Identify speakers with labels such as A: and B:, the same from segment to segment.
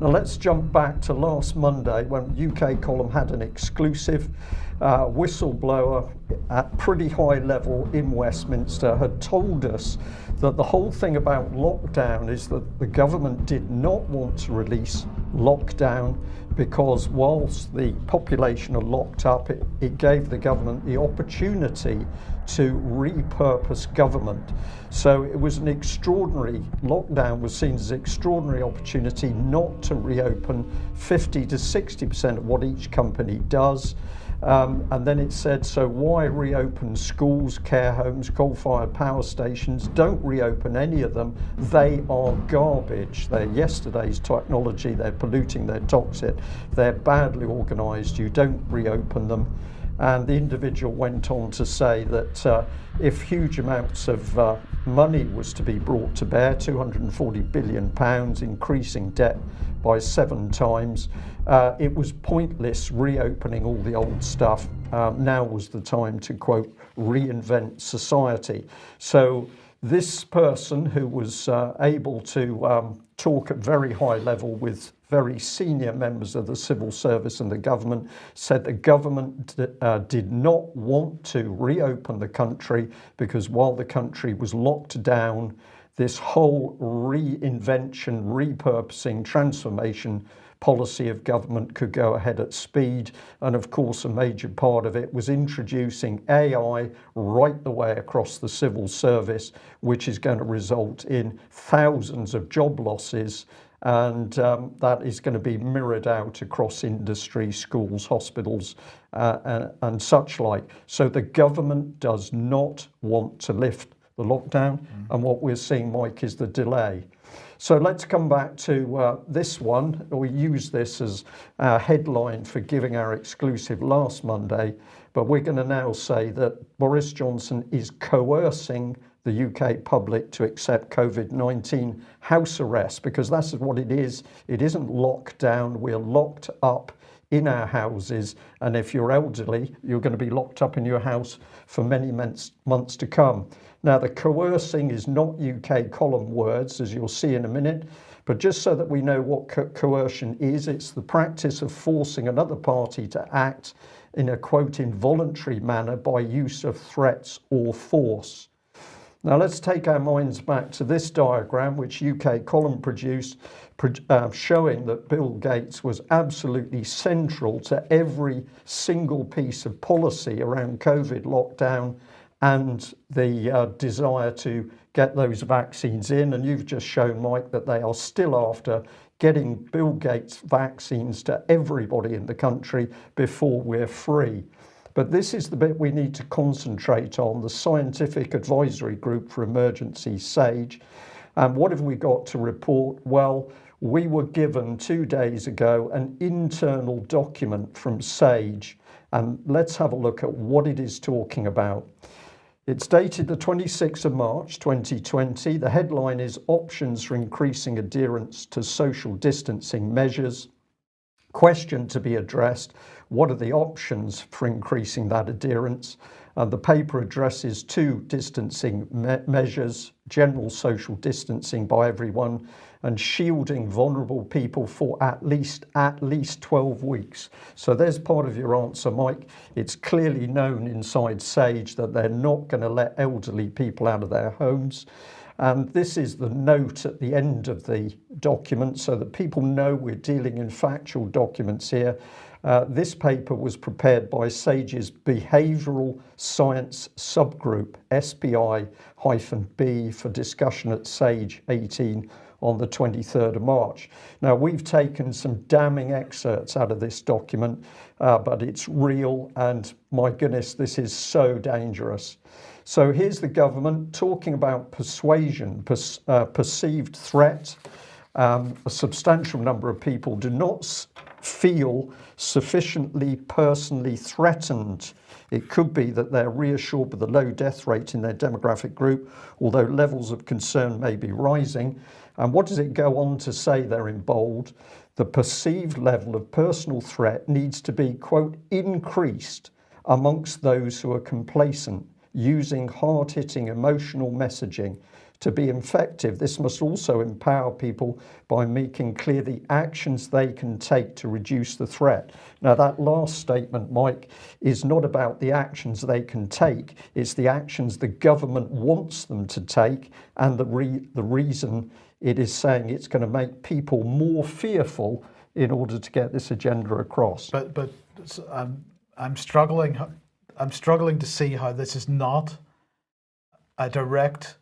A: Now let's jump back to last Monday when UK Column had an exclusive. Whistleblower at pretty high level in Westminster had told us that the whole thing about lockdown is that the government did not want to release lockdown because whilst the population are locked up, it gave the government the opportunity to repurpose government. So it was an extraordinary, lockdown was seen as an extraordinary opportunity not to reopen 50 to 60% of what each company does. And then it said, so why reopen schools, care homes, coal-fired power stations? Don't reopen any of them. They are garbage. They're yesterday's technology. They're polluting. They're toxic. They're badly organised. You don't reopen them. And the individual went on to say that if huge amounts of money was to be brought to bear, £240 billion, increasing debt by 7 times, it was pointless reopening all the old stuff. Now was the time to, quote, reinvent society. So this person who was able to talk at very high level with very senior members of the civil service and the government said the government did not want to reopen the country because while the country was locked down, this whole reinvention, repurposing, transformation policy of government could go ahead at speed. And of course, a major part of it was introducing AI right the way across the civil service, which is going to result in thousands of job losses. And that is going to be mirrored out across industry, schools, hospitals, and such like. So the government does not want to lift the lockdown. And what we're seeing, Mike, is the delay. So let's come back to this one. We use this as our headline for giving our exclusive last Monday, but we're going to now say that Boris Johnson is coercing the UK public to accept COVID-19 house arrest, because that's what it is. It isn't lockdown. We're locked up in our houses, and if you're elderly, you're going to be locked up in your house for many months to come. Now, the coercing is not UK Column words, as you'll see in a minute, but just so that we know what coercion is, it's the practice of forcing another party to act in a, quote, involuntary manner by use of threats or force. Now let's take our minds back to this diagram which UK Column produced, showing that Bill Gates was absolutely central to every single piece of policy around COVID lockdown and the desire to get those vaccines in. And you've just shown, Mike, that they are still after getting Bill Gates vaccines to everybody in the country before we're free. But this is the bit we need to concentrate on, the Scientific Advisory Group for Emergency, SAGE. And what have we got to report? Well, we were given 2 days ago an internal document from SAGE, and let's have a look at what it is talking about. It's dated the 26th of March 2020. The headline is Options for Increasing Adherence to Social Distancing Measures. Question to be addressed: what are the options for increasing that adherence? The paper addresses 2 distancing measures: general social distancing by everyone and shielding vulnerable people for at least 12 weeks. So there's part of your answer, Mike. It's clearly known inside SAGE that they're not going to let elderly people out of their homes. And this is the note at the end of the document so that people know we're dealing in factual documents here. This paper was prepared by SAGE's Behavioural Science Subgroup, SPI-B, for discussion at SAGE 18 on the 23rd of March. Now, we've taken some damning excerpts out of this document, but it's real, and my goodness, this is so dangerous. So here's the government talking about persuasion, perceived threat. A substantial number of people do not feel sufficiently personally threatened. It could be that they're reassured with the low death rate in their demographic group, although levels of concern may be rising. And what does it go on to say there in bold? The perceived level of personal threat needs to be, quote, increased amongst those who are complacent, using hard-hitting emotional messaging To be effective, this must also empower people by making clear the actions they can take to reduce the threat. Now, that last statement, Mike, is not about the actions they can take. It's the actions the government wants them to take, and the reason it is saying it's going to make people more fearful in order to get this agenda across.
B: But I'm struggling to see how this is not a direct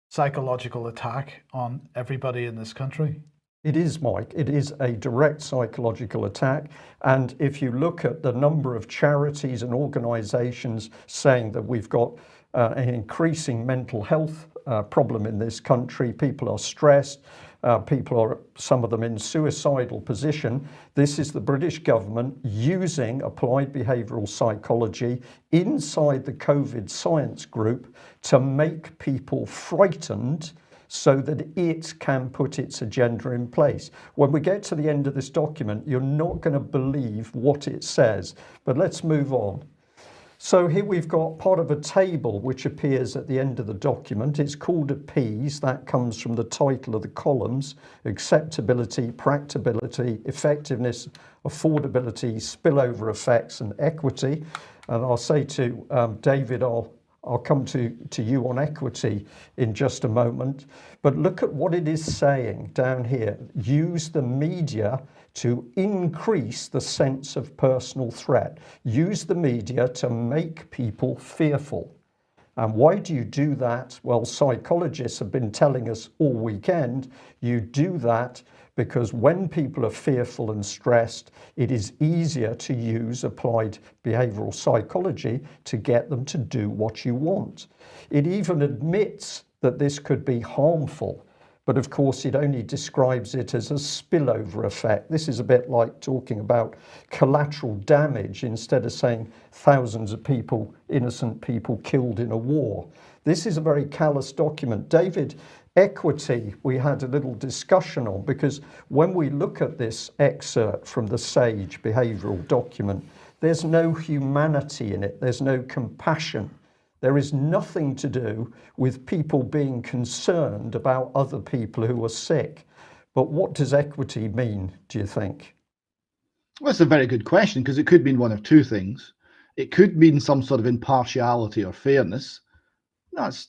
B: psychological attack on everybody in this country.
A: It is, Mike. It is a direct psychological attack. And if you look at the number of charities and organizations saying that we've got an increasing mental health problem in this country, people are stressed, people are, some of them, in suicidal position. This is the British government using applied behavioural psychology inside the COVID science group to make people frightened so that it can put its agenda in place. When we get to the end of this document, you're not going to believe what it says. But let's move on. So here we've got part of a table which appears at the end of the document. It's called a P's. That comes from the title of the columns: acceptability, practicability, effectiveness, affordability, spillover effects, and equity. And I'll say to David, I'll come to you on equity in just a moment. But look at what it is saying down here. Use the media to increase the sense of personal threat. Use the media to make people fearful. And why do you do that? Well, psychologists have been telling us all weekend, you do that because when people are fearful and stressed, it is easier to use applied behavioral psychology to get them to do what you want. It even admits that this could be harmful, but of course it only describes it as a spillover effect. This is a bit like talking about collateral damage instead of saying thousands of people, innocent people killed in a war. This is a very callous document. David, equity we had a little discussion on, because when we look at this excerpt from the SAGE behavioural document, there's no humanity in it, there's no compassion. There is nothing to do with people being concerned about other people who are sick. But what does equity mean, do you think?
C: Well, that's a very good question, because it could mean one of two things. It could mean some sort of impartiality or fairness. That's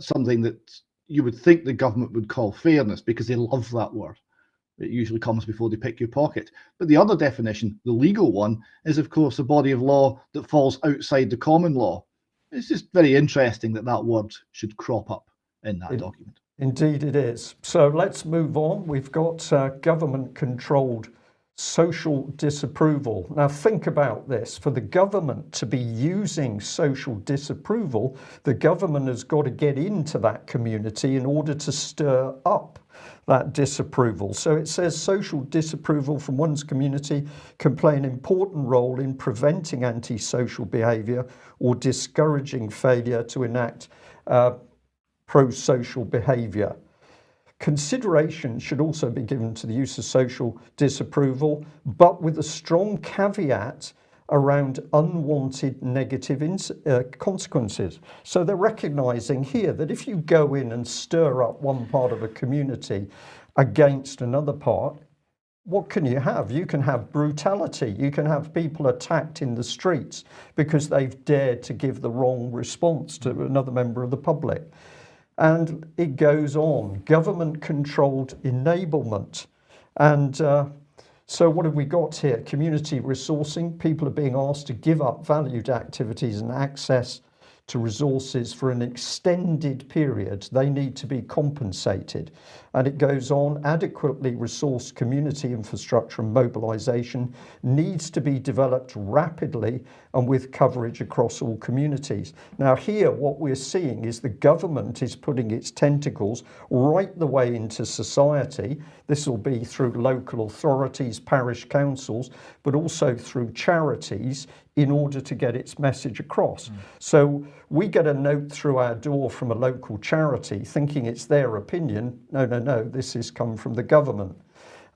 C: something that you would think the government would call fairness, because they love that word. It usually comes before they pick your pocket. But the other definition, the legal one, is of course a body of law that falls outside the common law. It's just very interesting that that word should crop up in that document.
A: Indeed it is. So let's move on. We've got government-controlled social disapproval. Now think about this. For the government to be using social disapproval, the government has got to get into that community in order to stir up that disapproval. So it says social disapproval from one's community can play an important role in preventing antisocial behaviour or discouraging failure to enact pro-social behaviour. Consideration should also be given to the use of social disapproval, but with a strong caveat around unwanted negative consequences. So they're recognising here that if you go in and stir up one part of a community against another part, what can you have? You can have brutality. You can have people attacked in the streets because they've dared to give the wrong response to another member of the public. And it goes on. Government-controlled enablement. And so what have we got here? Community resourcing. People are being asked to give up valued activities and access to resources for an extended period. They need to be compensated. And it goes on, adequately resourced community infrastructure and mobilisation needs to be developed rapidly and with coverage across all communities. Now here what we're seeing is the government is putting its tentacles right the way into society. This will be through local authorities, parish councils, but also through charities in order to get its message across. So we get a note through our door from a local charity thinking it's their opinion. No, this has come from the government.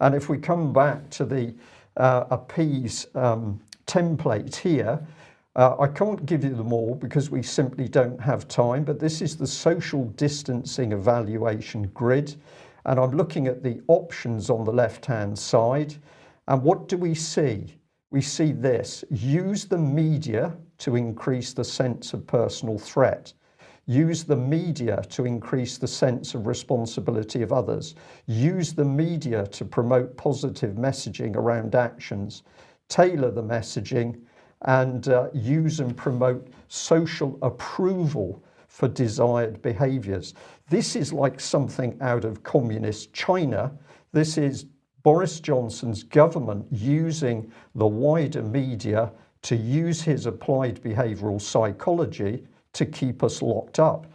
A: And if we come back to the appease template here, I can't give you them all because we simply don't have time, but this is the social distancing evaluation grid. And I'm looking at the options on the left-hand side. And what do we see? We see this: use the media to increase the sense of personal threat. Use the media to increase the sense of responsibility of others. Use the media to promote positive messaging around actions. Tailor the messaging and use and promote social approval for desired behaviours. This is like something out of communist China. This is Boris Johnson's government using the wider media to use his applied behavioural psychology to keep us locked up.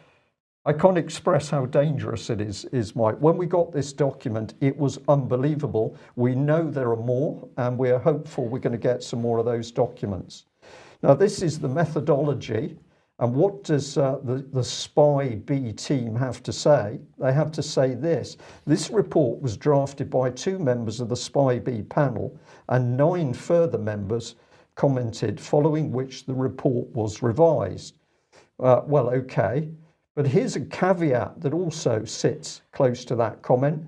A: I can't express how dangerous it is, Mike. When we got this document, it was unbelievable. We know there are more, and we're hopeful we're going to get some more of those documents. Now, this is the methodology. And what does the Spy B team have to say? They have to say this: this report was drafted by 2 members of the Spy B panel, and 9 further members commented, following which the report was revised. Well, okay, but here's a caveat that also sits close to that comment.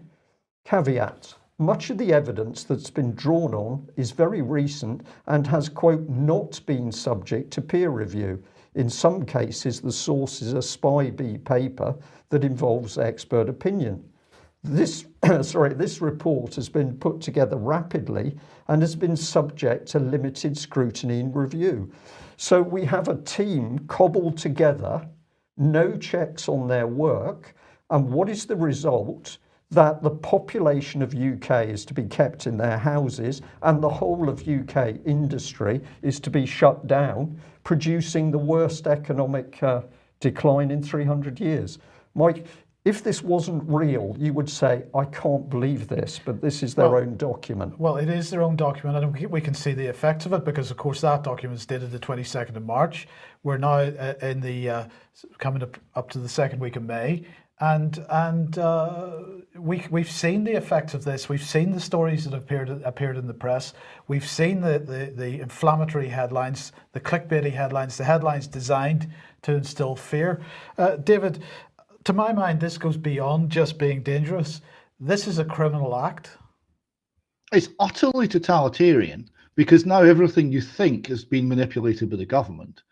A: Caveat: much of the evidence that's been drawn on is very recent and has, quote, not been subject to peer review. In some cases, the source is a Spy B paper that involves expert opinion. This report has been put together rapidly and has been subject to limited scrutiny and review. So we have a team cobbled together, no checks on their work, and what is the result? That the population of UK is to be kept in their houses and the whole of UK industry is to be shut down, producing the worst economic decline in 300 years. Mike, if this wasn't real, you would say, I can't believe this, but this is their own document.
B: Well, it is their own document, and we can see the effects of it because, of course, that document is dated the 22nd of March. We're now in the coming up to the second week of May. And we've seen the effects of this. We've seen the stories that have appeared in the press. We've seen the inflammatory headlines, the clickbaity headlines, the headlines designed to instill fear. David, to my mind, this goes beyond just being dangerous. This is a criminal act.
C: It's utterly totalitarian because now everything you think has been manipulated by the government.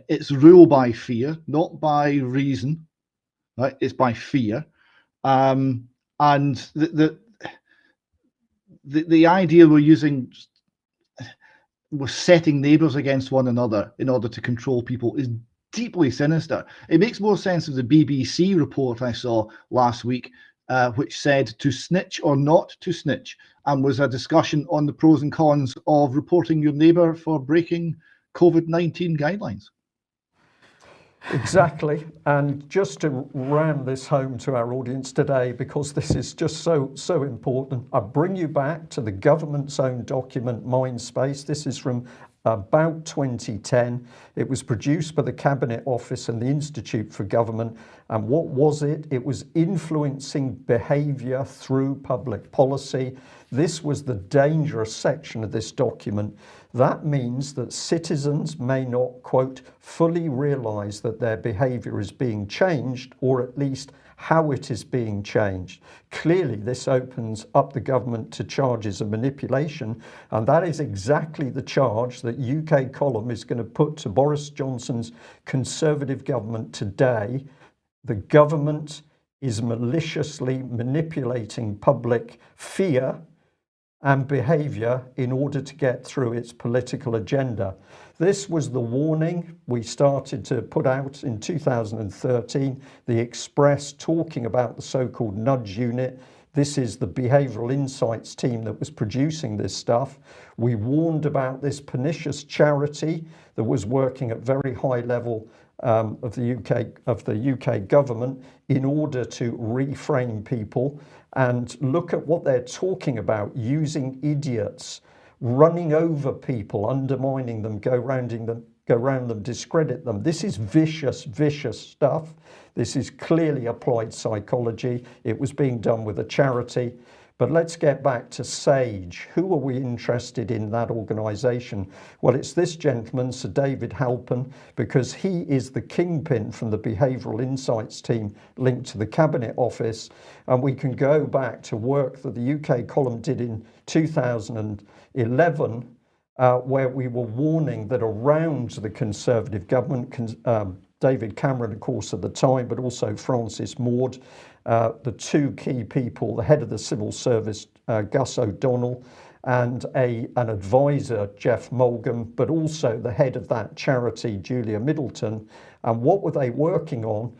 C: It's ruled by fear, not by reason. Right? It's by fear, and the idea we're setting neighbours against one another in order to control people is deeply sinister. It makes more sense of the BBC report I saw last week, which said to snitch or not to snitch, and was a discussion on the pros and cons of reporting your neighbour for breaking COVID-19 guidelines.
A: Exactly. And just to ram this home to our audience today, because this is just so important, I bring you back to the government's own document, Mindspace. This is from about 2010. It was produced by the Cabinet Office and the Institute for Government. And what was it? It was influencing behaviour through public policy. This was the dangerous section of this document. That means that citizens may not, quote, fully realise that their behaviour is being changed, or at least how it is being changed. Clearly, this opens up the government to charges of manipulation, and that is exactly the charge that UK Column is going to put to Boris Johnson's Conservative government today. The government is maliciously manipulating public fear and behaviour in order to get through its political agenda. This was the warning we started to put out in 2013, the Express talking about the so-called nudge unit. This is the behavioural insights team that was producing this stuff. We warned about this pernicious charity that was working at very high level of the UK government in order to reframe people and look at what they're talking about, using idiots, running over people, undermining them, go around them, discredit them. This is vicious stuff. This is clearly applied psychology. It was being done with a charity. But let's get back to SAGE. Who are we interested in that organisation? Well, it's this gentleman, Sir David Halpin, because he is the kingpin from the Behavioural Insights team linked to the Cabinet Office. And we can go back to work that the UK column did in 2011, where we were warning that around the Conservative government, David Cameron, of course, at the time, but also Francis Maude, the two key people, the head of the civil service, Gus O'Donnell, and an advisor, Jeff Mulgam, but also the head of that charity, Julia Middleton. And what were they working on?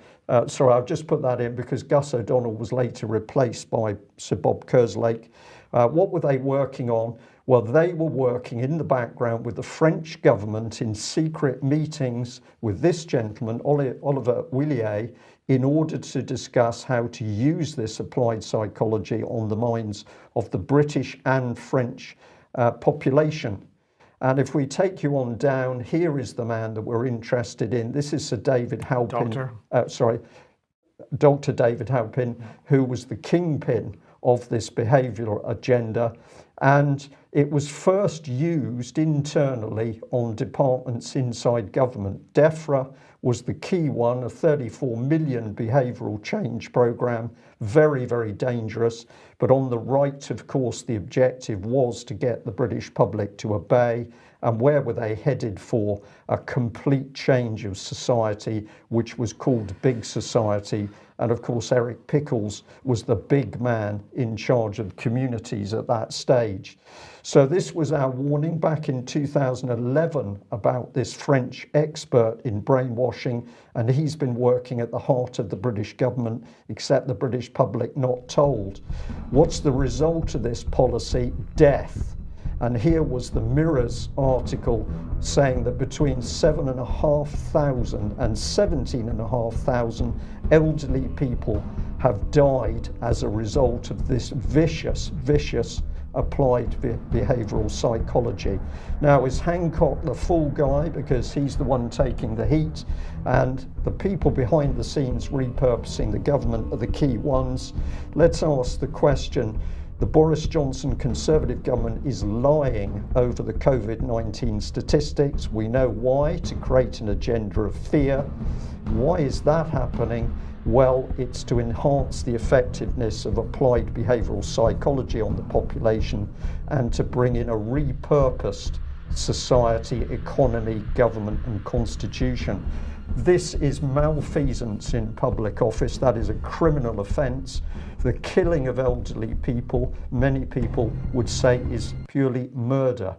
A: Sorry, I've just put that in because Gus O'Donnell was later replaced by Sir Bob Kerslake. What were they working on? Well, they were working in the background with the French government in secret meetings with this gentleman, Oliver Willier, in order to discuss how to use this applied psychology on the minds of the British and French population. And if we take you on down, here is the man that we're interested in. This is Sir David Halpin. Dr. David Halpin, who was the kingpin of this behavioural agenda. And it was first used internally on departments inside government. DEFRA was the key one, a 34 million behavioural change programme, very, very dangerous. But on the right, of course, the objective was to get the British public to obey. And where were they headed for? A complete change of society, which was called Big Society. And of course, Eric Pickles was the big man in charge of communities at that stage. So this was our warning back in 2011 about this French expert in brainwashing, and he's been working at the heart of the British government, except the British public not told. What's the result of this policy? Death. And here was the Mirror's article saying that between 7,500 and 17,500 elderly people have died as a result of this vicious applied behavioural psychology. Now, is Hancock the fool guy because he's the one taking the heat, and the people behind the scenes repurposing the government are the key ones? Let's ask the question. The Boris Johnson Conservative government is lying over the COVID-19 statistics. We know why, to create an agenda of fear. Why is that happening? Well, it's to enhance the effectiveness of applied behavioural psychology on the population and to bring in a repurposed society, economy, government and constitution. This is malfeasance in public office. That is a criminal offence. The killing of elderly people, many people would say, is purely murder.